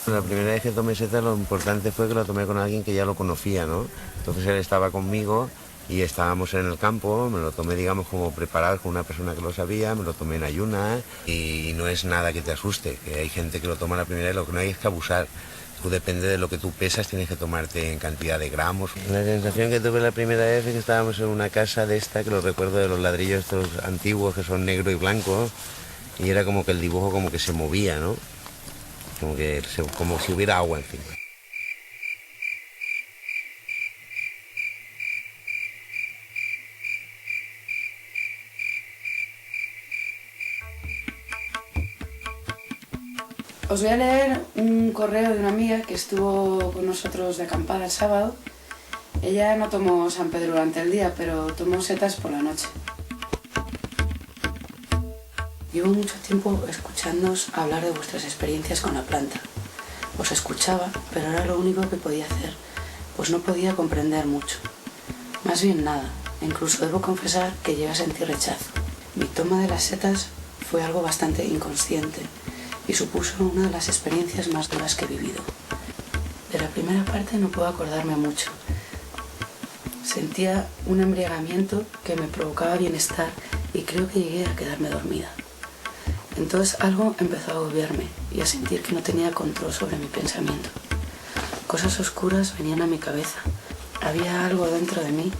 La primera vez que tomé setas lo importante fue que lo tomé con alguien que ya lo conocía, ¿no? Entonces él estaba conmigo y estábamos en el campo, me lo tomé, digamos, como preparado con una persona que lo sabía, me lo tomé en ayunas y no es nada que te asuste, que hay gente que lo toma la primera vez, lo que no hay es que abusar. Tú depende de lo que tú pesas, tienes que tomarte en cantidad de gramos. La sensación que tuve la primera vez es que estábamos en una casa de esta, que lo recuerdo de los ladrillos estos antiguos que son negro y blanco, y era como que el dibujo como que se movía, ¿no? Como si hubiera agua encima. Os voy a leer un correo de una amiga que estuvo con nosotros de acampada el sábado. Ella no tomó San Pedro durante el día, pero tomó setas por la noche. Llevo mucho tiempo escuchándoos hablar de vuestras experiencias con la planta. Os escuchaba, pero era lo único que podía hacer, pues no podía comprender mucho. Más bien nada, e incluso debo confesar que llegué a sentir rechazo. Mi toma de las setas fue algo bastante inconsciente y supuso una de las experiencias más duras que he vivido. De la primera parte no puedo acordarme mucho. Sentía un embriagamiento que me provocaba bienestar y creo que llegué a quedarme dormida. Entonces algo empezó a agobiarme y a sentir que no tenía control sobre mi pensamiento. Cosas oscuras venían a mi cabeza. Había algo dentro de mí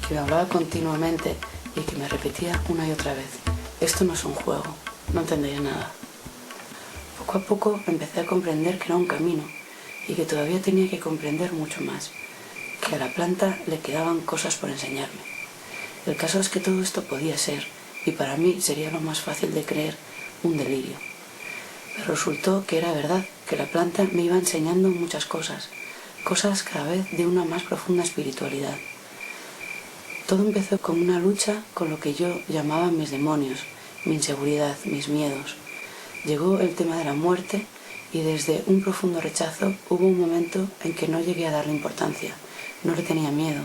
que me hablaba continuamente y que me repetía una y otra vez: esto no es un juego, no entendería nada. Poco a poco empecé a comprender que era un camino y que todavía tenía que comprender mucho más, que a la planta le quedaban cosas por enseñarme. El caso es que todo esto podía ser, y para mí sería lo más fácil de creer, un delirio. Pero resultó que era verdad, que la planta me iba enseñando muchas cosas, cosas cada vez de una más profunda espiritualidad. Todo empezó con una lucha con lo que yo llamaba mis demonios, mi inseguridad, mis miedos. Llegó el tema de la muerte y desde un profundo rechazo hubo un momento en que no llegué a darle importancia, no le tenía miedo.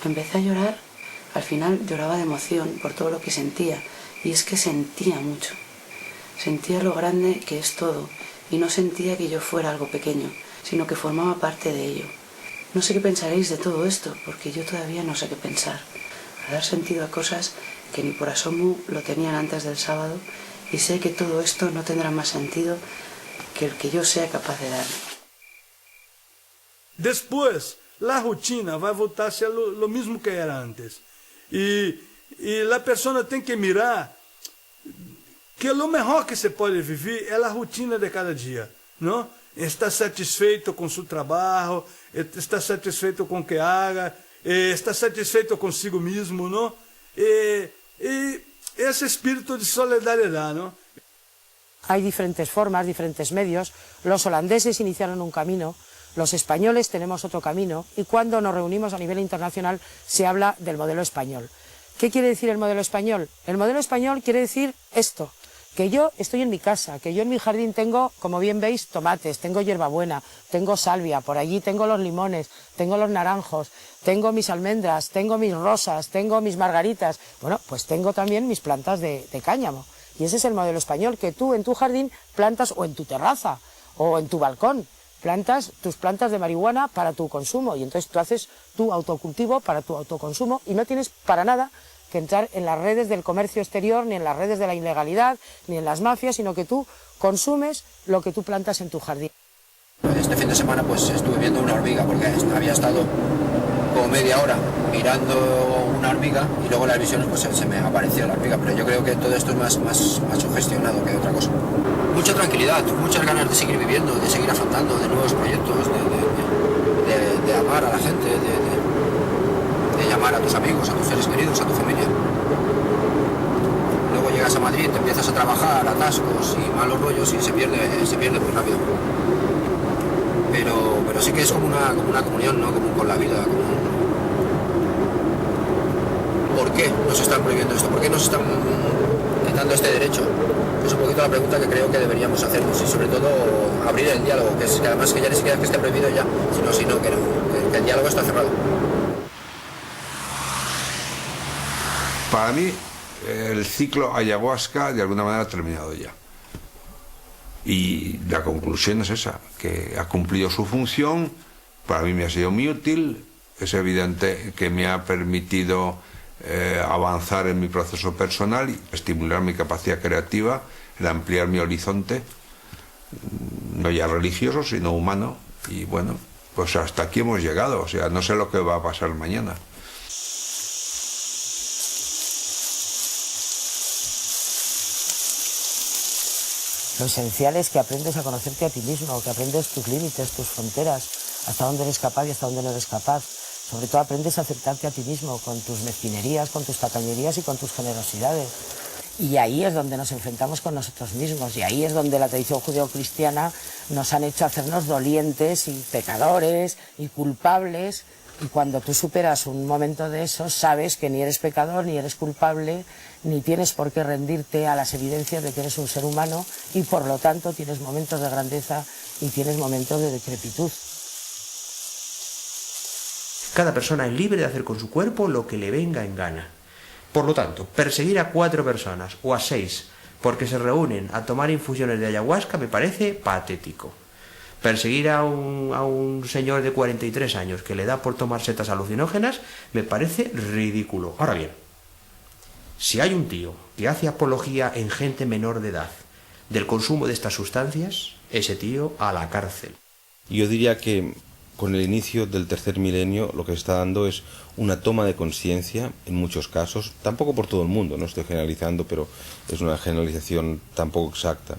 Empecé a llorar, al final lloraba de emoción por todo lo que sentía, y es que sentía mucho. Sentía lo grande que es todo y no sentía que yo fuera algo pequeño, sino que formaba parte de ello. No sé qué pensaréis de todo esto, porque yo todavía no sé qué pensar. A dar sentido a cosas que ni por asomo lo tenían antes del sábado, y sé que todo esto no tendrá más sentido que el que yo sea capaz de dar. Después, la rutina vai voltar a ser lo mismo que era antes. E a pessoa tem que mirar que o melhor que se pode viver é a rotina de cada dia, não? Estar satisfeito com seu trabalho, estar satisfeito com o que haga, estar satisfeito consigo mesmo, não? E ese espíritu de solidaridad, ¿no? Hay diferentes formas, diferentes medios. Los holandeses iniciaron un camino, los españoles tenemos otro camino, y cuando nos reunimos a nivel internacional se habla del modelo español. ¿Qué quiere decir el modelo español? El modelo español quiere decir esto: que yo estoy en mi casa, que yo en mi jardín tengo, como bien veis, tomates, tengo hierbabuena, tengo salvia, por allí tengo los limones, tengo los naranjos, tengo mis almendras, tengo mis rosas, tengo mis margaritas. Bueno, pues tengo también mis plantas de cáñamo. Y ese es el modelo español, que tú en tu jardín plantas, o en tu terraza, o en tu balcón, plantas tus plantas de marihuana para tu consumo. Y entonces tú haces tu autocultivo para tu autoconsumo y no tienes para nada que entrar en las redes del comercio exterior, ni en las redes de la ilegalidad, ni en las mafias, sino que tú consumes lo que tú plantas en tu jardín. Este fin de semana pues estuve viendo una hormiga, porque había estado como media hora mirando una hormiga y luego en las visiones pues se me apareció la hormiga, pero yo creo que todo esto es más sugestionado que otra cosa. Mucha tranquilidad, muchas ganas de seguir viviendo, de seguir afrontando de nuevos proyectos, de amar a la gente, de llamar a tus amigos, a tus seres queridos, a tu familia. Luego llegas llegas a Madrid, te empiezas a trabajar, atascos y malos rollos y se pierde muy rápido. Pero sí que es como una comunión, ¿no? Como con la vida. ¿Por qué nos están prohibiendo esto? ¿Por qué nos están dando este derecho? Es un poquito la pregunta que creo que deberíamos hacernos y sobre todo abrir el diálogo, que además que ya ni siquiera es que esté prohibido ya, sino que el diálogo está cerrado. Para mí, el ciclo ayahuasca de alguna manera ha terminado ya. Y la conclusión es esa, que ha cumplido su función, para mí me ha sido muy útil, es evidente que me ha permitido avanzar en mi proceso personal y estimular mi capacidad creativa, el ampliar mi horizonte, no ya religioso, sino humano. Y bueno, pues hasta aquí hemos llegado, o sea, no sé lo que va a pasar mañana. Lo esencial es que aprendes a conocerte a ti mismo, que aprendes tus límites, tus fronteras, hasta dónde eres capaz y hasta dónde no eres capaz. Sobre todo aprendes a aceptarte a ti mismo, con tus mezquinerías, con tus tacañerías y con tus generosidades. Y ahí es donde nos enfrentamos con nosotros mismos, y ahí es donde la tradición judeocristiana nos han hecho hacernos dolientes y pecadores y culpables. Y cuando tú superas un momento de eso, sabes que ni eres pecador, ni eres culpable, ni tienes por qué rendirte a las evidencias de que eres un ser humano, y por lo tanto tienes momentos de grandeza y tienes momentos de decrepitud. Cada persona es libre de hacer con su cuerpo lo que le venga en gana. Por lo tanto, perseguir a 4 personas o a 6 porque se reúnen a tomar infusiones de ayahuasca me parece patético. Perseguir a un señor de 43 años que le da por tomar setas alucinógenas me parece ridículo. Ahora bien, si hay un tío que hace apología en gente menor de edad del consumo de estas sustancias, ese tío a la cárcel. Yo diría que con el inicio del tercer milenio lo que se está dando es una toma de conciencia en muchos casos, tampoco por todo el mundo, no estoy generalizando, pero es una generalización tampoco exacta.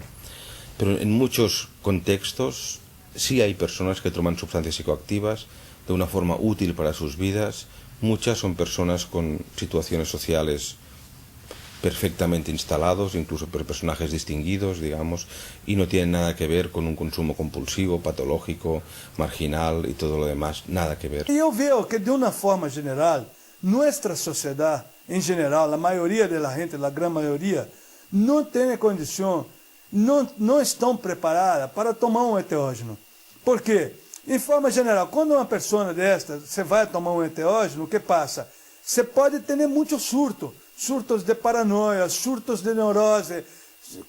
Pero en muchos contextos sí hay personas que toman sustancias psicoactivas de una forma útil para sus vidas. Muchas son personas con situaciones sociales perfectamente instalados, incluso por personajes distinguidos, digamos, y no tienen nada que ver con un consumo compulsivo, patológico, marginal y todo lo demás, nada que ver. E eu vejo que de uma forma general, nossa sociedade em geral, a maioria da gente, a grande maioria, não tem condição, não estão preparadas para tomar um enteógeno. Por quê? Em forma geral, quando uma pessoa desta, você vai tomar um enteógeno, o que passa? Você pode ter muitos surtos de paranoia, surtos de neurose,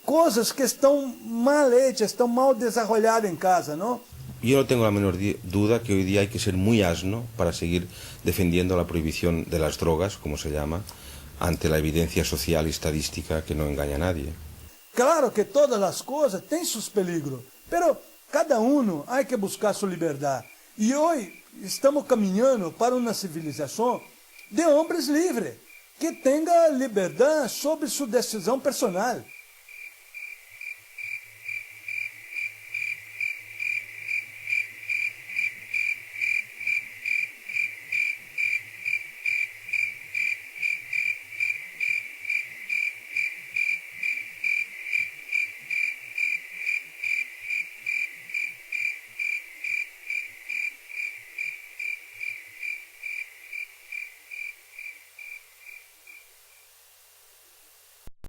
coisas que estão mal hechas, estão mal desarrolladas em casa, ¿no? Yo no tengo la menor duda que hoy día hay que ser muy asno para seguir defendiendo la prohibición de las drogas, como se llama, ante la evidencia social y estadística que no engaña a nadie. Claro que todas as coisas têm seus peligros, pero cada há que buscar sua liberdade. E hoje estamos caminhando para uma civilização de homens livres, que tenha liberdade sobre sua decisão personal.